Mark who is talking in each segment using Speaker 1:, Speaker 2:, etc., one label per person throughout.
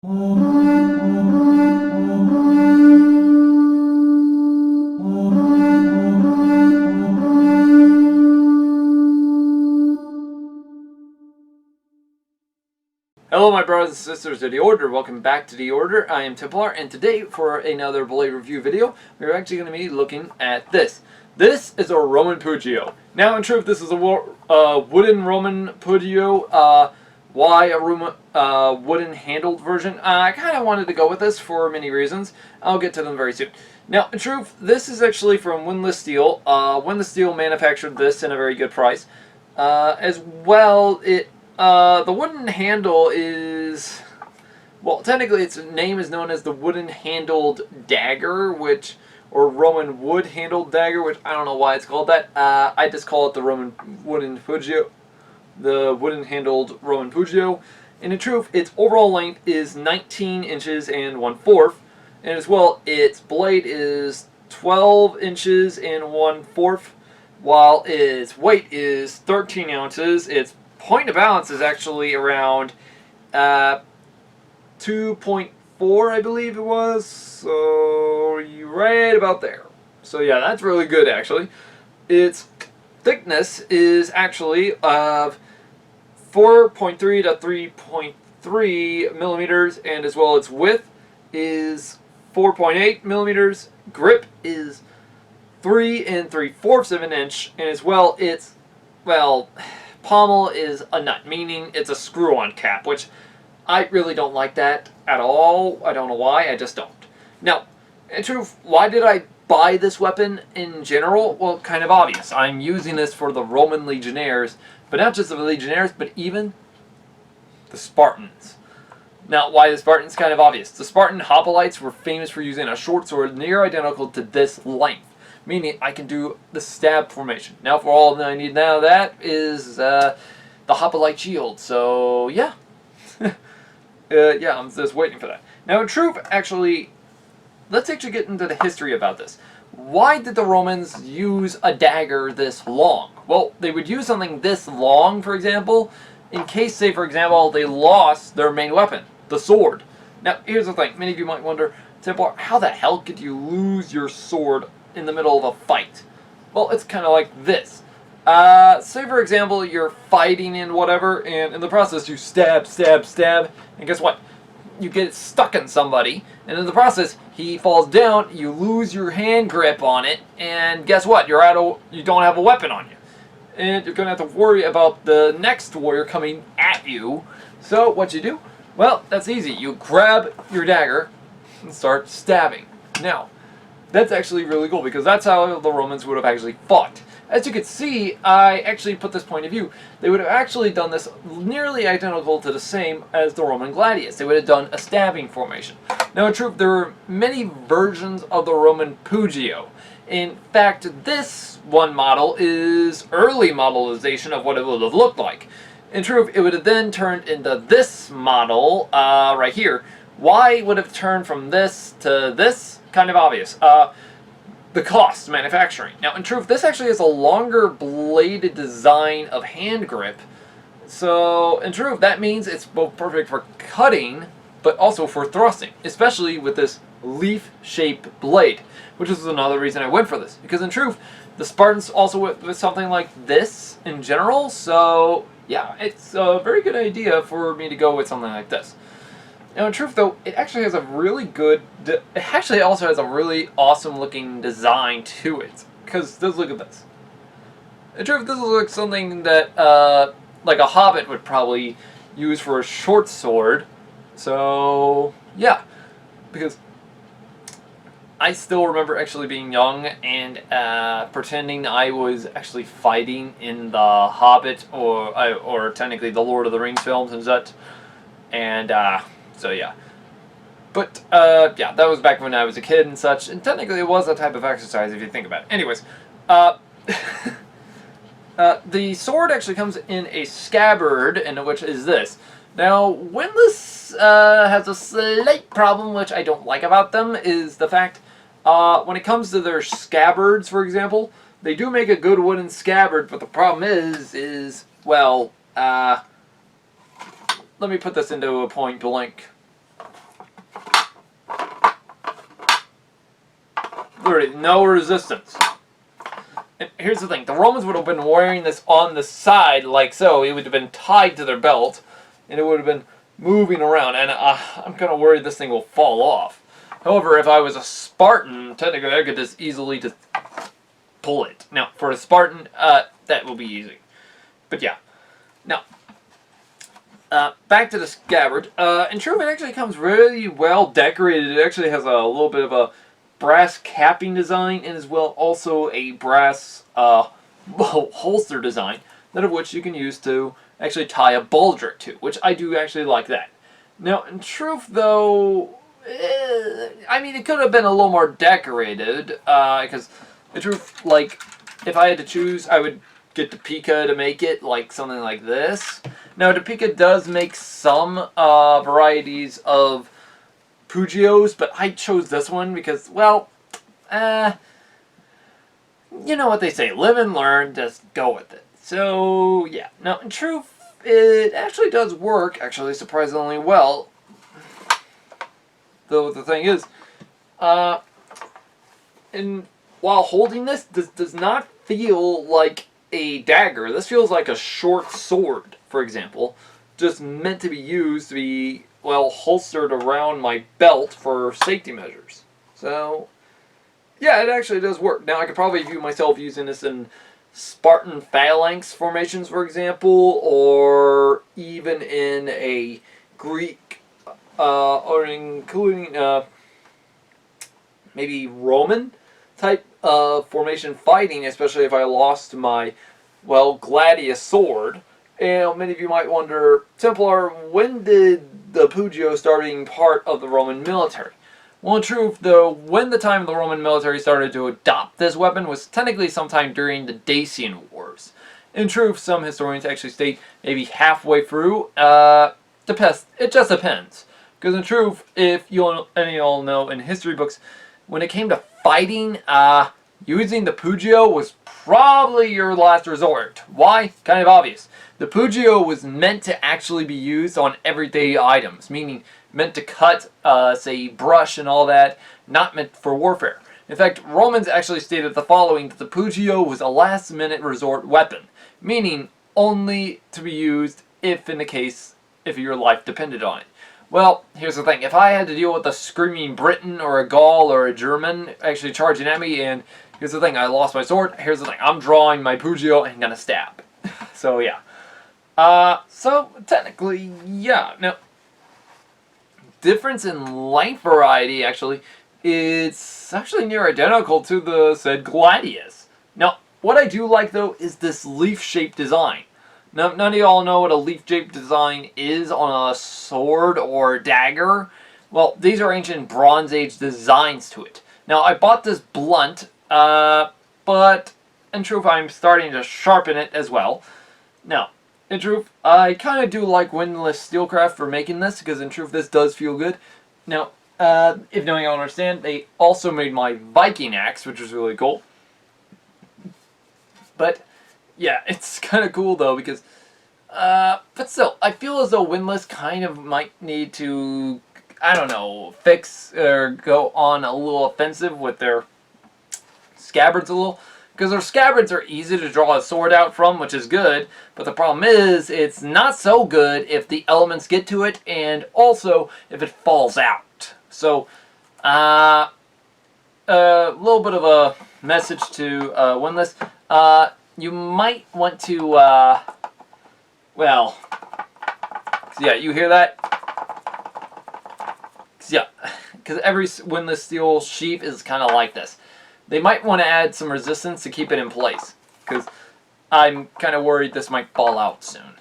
Speaker 1: Hello my brothers and sisters of the Order, welcome back to the Order. I am Templar, and today for another blade review video, we're actually going to be looking at this. This is a Roman Pugio. Now in truth, this is a wooden Roman Pugio. Why a wooden handled version? I kind of wanted to go with this for many reasons. I'll get to them very soon. Now in truth, this is actually from Windless Steel. Windless Steel manufactured this in a very good price. As well, the wooden handle is, well, technically its name is known as the Wooden Handled Dagger, or Roman Wood Handled Dagger, which I don't know why it's called that. I just call it the Wooden Handled Roman Pugio. And in truth, its overall length is 19 inches and 1/4, and as well, its blade is 12 inches and 1/4, while its weight is 13 ounces. Its point of balance is actually around 2.4, I believe it was. So you're right about there. So yeah, that's really good actually. Its thickness is actually of 4.3 to 3.3 millimeters, and as well its width is 4.8 millimeters. Grip is 3 3/4 of an inch, and as well its, well, pommel is a nut, meaning it's a screw-on cap, which I really don't like that at all. I don't know why, I just don't. Now, in truth, why did I buy this weapon in general? Well, kind of obvious. I'm using this for the Roman legionnaires, but not just the legionnaires, but even the Spartans. Now, why the Spartans? Kind of obvious. The Spartan hoplites were famous for using a short sword near identical to this length, meaning I can do the stab formation. Now for all I need now, that is the hoplite shield. So yeah. Yeah, I'm just waiting for that. Now in truth, actually, let's actually get into the history about this. Why did the Romans use a dagger this long? Well, they would use something this long, for example, in case, say for example, they lost their main weapon, the sword. Now here's the thing, many of you might wonder, Templar, how the hell could you lose your sword in the middle of a fight? Well, it's kind of like this. Say for example, you're fighting in whatever, and in the process you stab, stab, stab, and guess what? You get stuck in somebody, and in the process he falls down, you lose your hand grip on it, and guess what? You don't have a weapon on you. And you're going to have to worry about the next warrior coming at you. So what you do? Well, that's easy. You grab your dagger and start stabbing. Now, that's actually really cool, because that's how the Romans would have actually fought. As you can see, I actually put this point of view. They would have actually done this nearly identical to the same as the Roman gladius. They would have done a stabbing formation. Now in truth, there are many versions of the Roman Pugio. In fact, this one model is early modelization of what it would have looked like. In truth, it would have then turned into this model right here. Why would it have turned from this to this? Kind of obvious. The cost, manufacturing. Now, in truth, this actually has a longer bladed design of hand grip. So, in truth, that means it's both perfect for cutting, but also for thrusting, especially with this leaf-shaped blade, which is another reason I went for this. Because in truth, the Spartans also went with something like this in general, so yeah, it's a very good idea for me to go with something like this. Now in truth though, it actually has a really good, it actually also has a really awesome looking design to it. Because let's look at this. In truth, this looks like something that like a hobbit would probably use for a short sword. So yeah, because I still remember actually being young and pretending I was actually fighting in the Hobbit or technically the Lord of the Rings films and such. And so yeah. But yeah, that was back when I was a kid and such, and technically it was a type of exercise if you think about it. Anyways, the sword actually comes in a scabbard, and which is this. Now, Windless has a slight problem, which I don't like about them, is the fact when it comes to their scabbards, for example, they do make a good wooden scabbard, but the problem is well, let me put this into a point blank literally no resistance. And here's the thing, the Romans would have been wearing this on the side like so. It would have been tied to their belt, and it would have been moving around, and I'm kind of worried this thing will fall off. However, if I was a Spartan, technically I could just easily just pull it. Now, for a Spartan, that will be easy. But yeah. Now, back to the scabbard. In truth, it actually comes really well decorated. It actually has a little bit of a brass capping design, and as well also a brass holster design, none of which you can use to actually tie a baldric to, which I do actually like that. Now, in truth, though, I mean, it could have been a little more decorated, because, in truth, like, if I had to choose, I would get the Pika to make it, like, something like this. Now, the Pika does make some varieties of Pugios, but I chose this one because, well, you know what they say, live and learn, just go with it. So, yeah. Now, in truth, it actually does work, actually, surprisingly well. Though the thing is, while holding this does not feel like a dagger. This feels like a short sword, for example, just meant to be used to be, well, holstered around my belt for safety measures. So, yeah, it actually does work. Now, I could probably view myself using this in Spartan phalanx formations, for example, or even in a Greek, or including maybe Roman type of formation fighting, especially if I lost my, well, gladius sword. And many of you might wonder, Templar, when did the Pugio start being part of the Roman military? Well, in truth, though, when the time the Roman military started to adopt this weapon was technically sometime during the Dacian Wars. In truth, some historians actually state maybe halfway through. It just depends. Because in truth, if any of y'all know in history books, when it came to fighting, using the Pugio was probably your last resort. Why? Kind of obvious. The Pugio was meant to actually be used on everyday items, meaning meant to cut, say, brush and all that, not meant for warfare. In fact, Romans actually stated the following, that the Pugio was a last-minute resort weapon, meaning only to be used if your life depended on it. Well, here's the thing. If I had to deal with a screaming Briton or a Gaul or a German actually charging at me, and here's the thing, I lost my sword, here's the thing, I'm drawing my Pugio and gonna stab. So, yeah. So, technically, yeah. Now, difference in length variety, actually, it's actually near identical to the said gladius. Now, what I do like, though, is this leaf-shaped design. Now, none of y'all know what a leaf-shaped design is on a sword or dagger. Well, these are ancient Bronze Age designs to it. Now, I bought this blunt, but in truth, I'm starting to sharpen it as well. Now, in truth, I kind of do like windless steelcraft for making this, because in truth, this does feel good. Now, if no one y'all understand, they also made my Viking axe, which was really cool. But yeah, it's kind of cool though, because, but still, I feel as though windless kind of might need to, I don't know, fix or go on a little offensive with their scabbards a little. Because their scabbards are easy to draw a sword out from, which is good, but the problem is, it's not so good if the elements get to it, and also if it falls out. So, a little bit of a message to windless. You might want to, well, yeah, you hear that? Yeah, because every windless steel sheath is kind of like this. They might want to add some resistance to keep it in place, because I'm kind of worried this might fall out soon.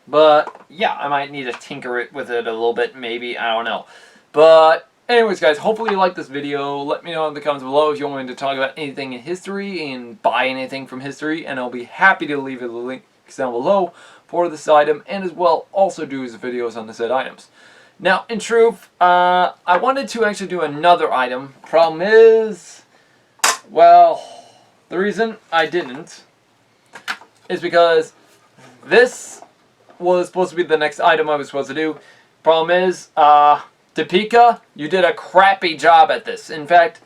Speaker 1: But, yeah, I might need to tinker it with it a little bit, maybe, I don't know. But, anyways, guys, hopefully you liked this video. Let me know in the comments below if you want me to talk about anything in history and buy anything from history, and I'll be happy to leave the links down below for this item, and as well also do his videos on the said items. Now, in truth, I wanted to actually do another item. Problem is, well, the reason I didn't is because this was supposed to be the next item I was supposed to do. Problem is, Topeka, you did a crappy job at this. In fact,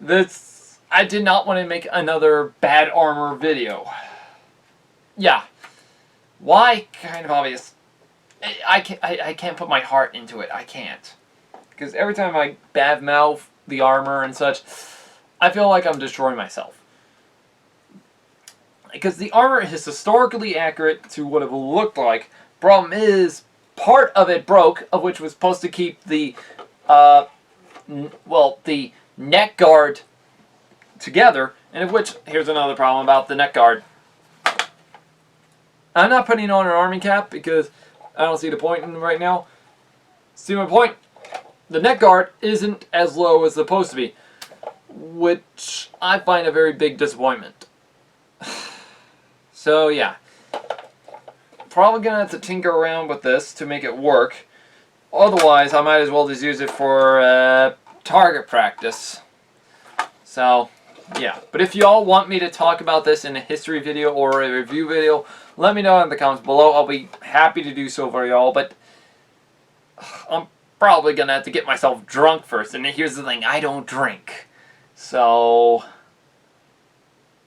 Speaker 1: I did not want to make another bad armor video. Yeah. Why? Kind of obvious. I can't put my heart into it. I can't. Because every time I badmouth the armor and such, I feel like I'm destroying myself. Because the armor is historically accurate to what it looked like. Problem is, part of it broke, of which was supposed to keep the, the neck guard together, and of which, here's another problem about the neck guard. I'm not putting on an army cap because I don't see the point in right now. See my point? The neck guard isn't as low as it's supposed to be, which I find a very big disappointment. So yeah, probably gonna have to tinker around with this to make it work. Otherwise, I might as well just use it for target practice. So yeah, but if y'all want me to talk about this in a history video or a review video, let me know in the comments below. I'll be happy to do so for y'all, but I'm probably gonna have to get myself drunk first. And here's the thing, I don't drink. So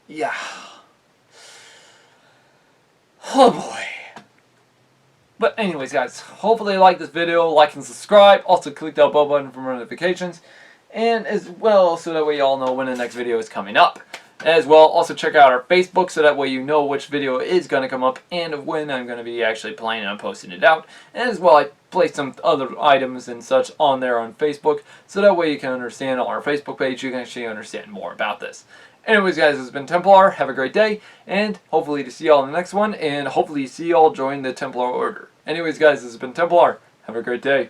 Speaker 1: yeah. Oh boy. But anyways guys, hopefully you like this video, like and subscribe. Also click that bell button for notifications. And as well, so that way you all know when the next video is coming up. As well, also check out our Facebook so that way you know which video is going to come up and when I'm going to be actually planning on posting it out. And as well, I placed some other items and such on there on Facebook so that way you can understand on our Facebook page, you can actually understand more about this. Anyways guys, this has been Templar. Have a great day, and hopefully to see y'all in the next one, and hopefully see y'all join the Templar Order. Anyways guys, this has been Templar. Have a great day.